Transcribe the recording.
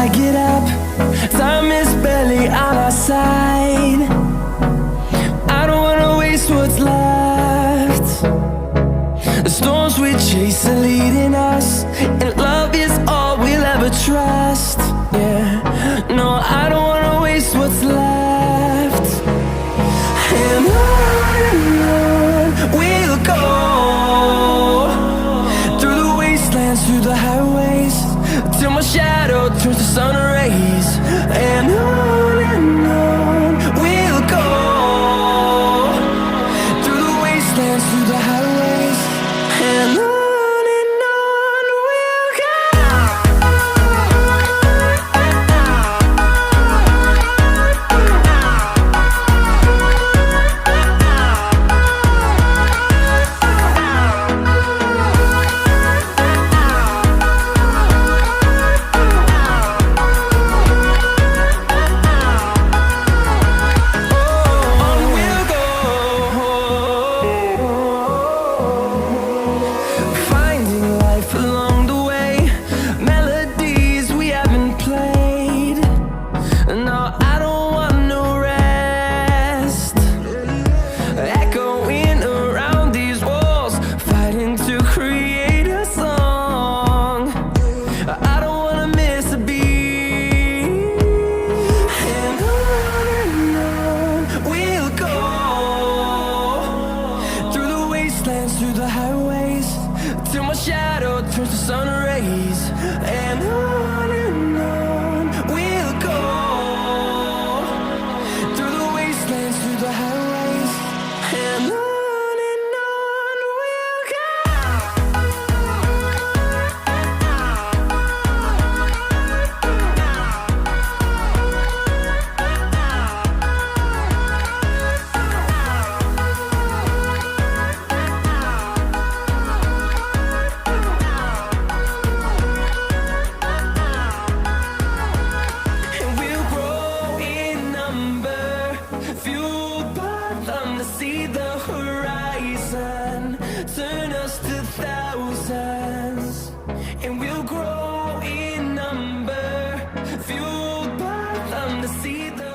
I get up, time is barely on our side. I don't wanna waste what's left. The storms we chase are leading us, and love is all we'll ever trust. Yeah, no, I don't wanna waste what's left. And on we'll go, through the wastelands, through the the sun rays, and on we'll go, through the wastelands, through the highways, and on we'll go. And we'll grow in number, fueled by them to see the horizon, turn us to thousands. And we'll grow in number, fueled by them to see the